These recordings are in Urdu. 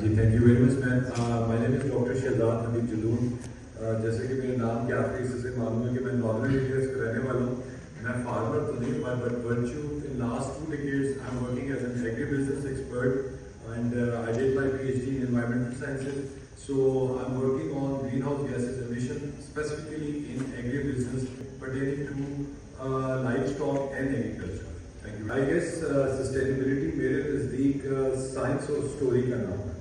G thank you very much ma'am. My name is doctor Shahzad Nabi Jalon. جیسے کہ میرے نام کے آخری حصے سے معلوم ہے کہ میں نارتھرن ایریاز کا رہنے والا ہوں. میں فارمر تو نہیں ہوں but virtue in last 2 decades I am working as an agri business expert and I did my PhD in environmental sciences. So I'm working on greenhouse gases emission specifically in agri business pertaining to livestock and agriculture. Thank you. I guess sustainability میرے نزدیک سائنس اور اسٹوری کا نام ہے.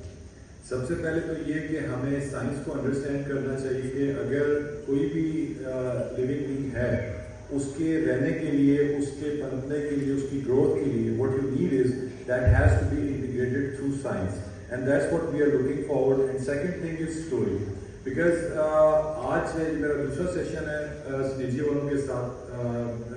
سب سے پہلے تو یہ کہ ہمیں سائنس کو انڈرسٹینڈ کرنا چاہیے کہ اگر کوئی بھی لیونگ بینگ ہے اس کے رہنے کے لیے, اس کے پنپنے کے لیے, اس کی گروتھ کے لیے what you need is that has to be integrated through science. And that's what we are looking forward. And second thing is story. Because آج میرا دوسرا سیشن ہے سنیجی والوں کے ساتھ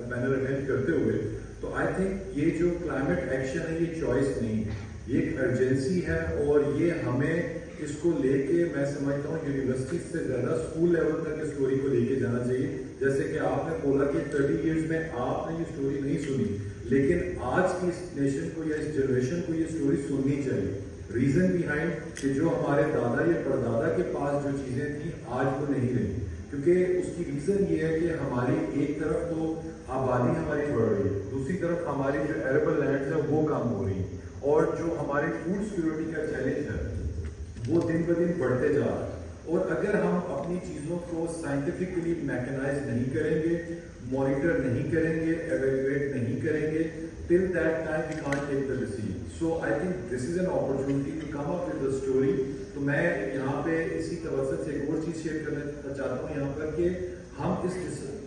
پینل اٹینڈ کرتے ہوئے, تو آئی تھنک یہ جو کلائمیٹ ایکشن ہے یہ چوائس نہیں ہے, یہ ایک ارجنسی ہے اور یہ ہمیں اس کو لے کے میں سمجھتا ہوں یونیورسٹیز سے زیادہ اسکول لیول تک اس اسٹوری کو لے کے جانا چاہیے. جیسے کہ آپ نے بولا کہ 30 ایئرز میں آپ نے یہ اسٹوری نہیں سنی, لیکن آج کی اس نیشن کو یا اس جنریشن کو یہ اسٹوری سننی چاہیے. ریزن بیہائنڈ کہ جو ہمارے دادا یا پردادا کے پاس جو چیزیں تھیں آج وہ نہیں رہی, کیونکہ اس کی ریزن یہ ہے کہ ہماری ایک طرف تو آبادی ہماری بڑھ رہی ہے, دوسری طرف ہماری جو ایریبل لینڈز ہیں وہ کم ہو رہی ہیں, اور جو ہمارے فوڈ سیکورٹی کا چیلنج ہے وہ دن بدن بڑھتے جا رہا ہے. اور اگر ہم اپنی چیزوں کو سائنٹیفکلی میکنائز نہیں کریں گے, مانیٹر نہیں کریں گے, ایویلویٹ نہیں کریں گے, till that time we can't take the decision. So I think this is an opportunity to come up with a story. تو میں یہاں پہ اسی توسط سے ایک اور چیز شیئر کرنا چاہتا ہوں یہاں پر کہ ہم اس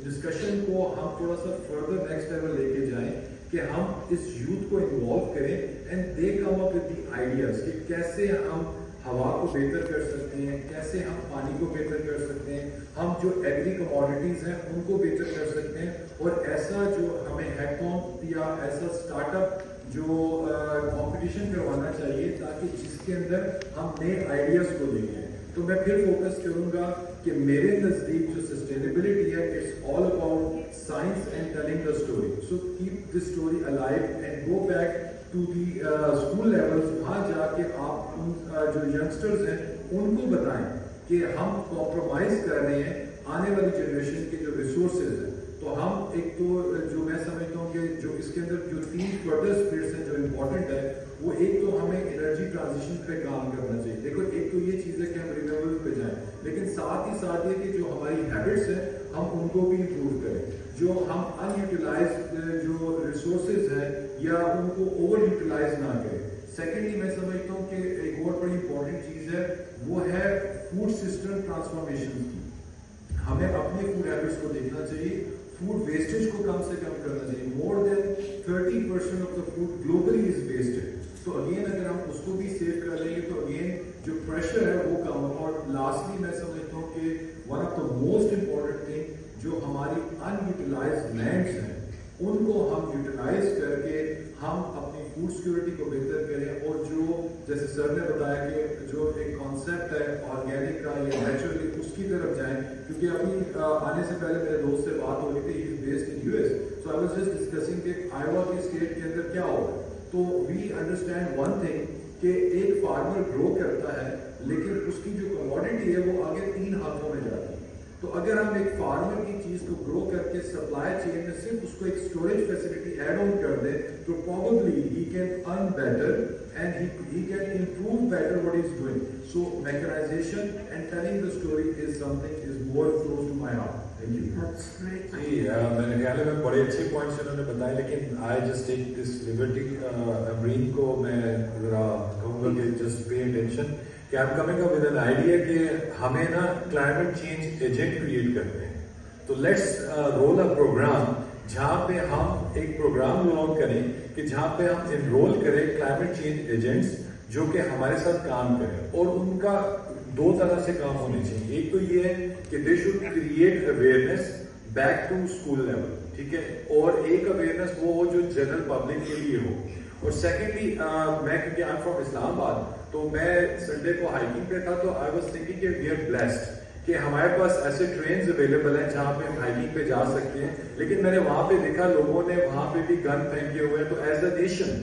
ڈسکشن کو ہم تھوڑا سا فردر نیکسٹ لیول لے کے جائیں کہ ہم اس یوتھ کو انوالو کریں and they come up with the ideas کہ کیسے ہم ہوا کو بہتر کر سکتے ہیں, کیسے ہم پانی کو بہتر کر سکتے ہیں, ہم جو ایگری کموڈیٹیز ہیں ان کو بہتر کر سکتے ہیں, اور ایسا جو ہمیں ہیکتھون یا ایسا اسٹارٹ اپ جو کمپٹیشن کروانا چاہیے تاکہ جس کے اندر ہم نئے آئیڈیاز کو لے کے. تو میں پھر فوکس کروں گا کہ میرے نزدیک جو سسٹینیبلٹی ہے it's all about science and telling the story. So keep this story alive and go back to the school levels. وہاں جا کے آپ ان جو ینگسٹرز ہیں ان کو بتائیں کہ ہم کمپرومائز کر رہے ہیں آنے والی جنریشن کے جو ریسورسز ہیں. تو ہم ایک تو جو میں سمجھتا ہوں کہ جو اس کے اندر جو 3 فردر اسپیڈس ہیں جو امپورٹنٹ ہے وہ ایک تو ہمیں انرجی ٹرانزیشن پہ کام کرنا چاہیے. دیکھو ایک تو یہ چیز ہے کہ ہم رینیویبل پہ جائیں, لیکن ساتھ ہی ساتھ یہ کہ جو ہماری ہیبٹس ہیں ہم ان کو بھی امپروو کریں. جو ہم ان یوٹیلائز جو ریسورسز ہیں یا ان کو اوور یوٹیلائز نہ کریں. سیکنڈلی میں سمجھتا ہوں کہ ایک اور بڑی امپورٹنٹ چیز ہے وہ ہے فوڈ سسٹم ٹرانسفارمیشن کی. ہمیں اپنے فوڈ ہیبٹس کو دیکھنا چاہیے, فوڈ ویسٹیج کو کم سے کم کرنا چاہیے. More than 30% of the food globally is wasted. تو اگین اگر ہم اس کو بھی سیو کر لیں گے تو اگین جو پریشر ہے وہ کم ہوگا. اور لاسٹلی میں سمجھتا ہوں کہ one of the most important thing جو ہماری ان یوٹیلائزڈ لینڈس ہیں ان کو ہم یوٹیلائز کر کے ہم اپنی فوڈ سیکورٹی کو بہتر کریں. اور جو جیسے سر نے بتایا کہ جو ایک کانسیپٹ ہے آرگینک کا یا نیچرلی اس کی طرف جائیں, کیونکہ ابھی آنے سے پہلے میرے دوست سے بات ہو رہی تھی, he is based in US. So I was just discussing کہ آئیوا کی اسٹیٹ کے اندر کیا ہوگا. تو وی انڈرسٹینڈ ون تھنگ کہ ایک فارمر گرو کرتا ہے لیکن اس کی جو کموڈیٹی ہے وہ آگے 3 ہاتھوں میں جاتی ہے. تو اگر ہم ایک فارمر کی چیز کو گرو کر کے سپلائی چین میں صرف اس کو ایک اسٹوریج فیسلٹی ایڈ آن کر دیں تو probably he can earn better and he can improve better what is doing. So mechanization and telling the story is something is more close to my heart. Thank you. جی میرے خیال میں بڑے اچھے پوائنٹس انہوں نے بتائے, لیکن I just take this Liberty امرین کو میں ذرا کہوں گا کہ جسٹ پے اٹینشن کہ I'm coming up with an idea کہ ہمیں نا کلائمیٹ چینج ایجنٹ کریٹ کرتے ہیں. تو لیٹس رول اے پروگرام جہاں پہ ہم ایک پروگرام لانچ کریں کہ جہاں پہ ہم انرول کریں کلائمیٹ چینج ایجنٹس جو کہ ہمارے ساتھ کام کریں. اور ان کا 2 طرح سے کام ہونے چاہیے. ایک تو یہ ہے کہ they should create awareness back to school level, ٹھیک ہے, اور ایک اویئرنیس وہ ہو جو جنرل پبلک کے لیے ہو. اور سیکنڈلی میں کیونکہ آئی ایم فرام اسلام آباد تو میں سنڈے کو ہائکنگ پہ تھا, تو آئی واز تھنکنگ کہ وی آر بلیسڈ کہ ہمارے پاس ایسے ٹرینز اویلیبل ہیں جہاں پہ ہم ہائکنگ پہ جا سکتے ہیں. لیکن میں نے وہاں پہ دیکھا لوگوں نے وہاں پہ بھی گن پھینکے ہوئے ہیں. تو as a nation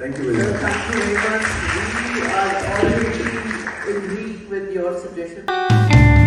Thank you very much. Thank you very much. We are already in league with your suggestion.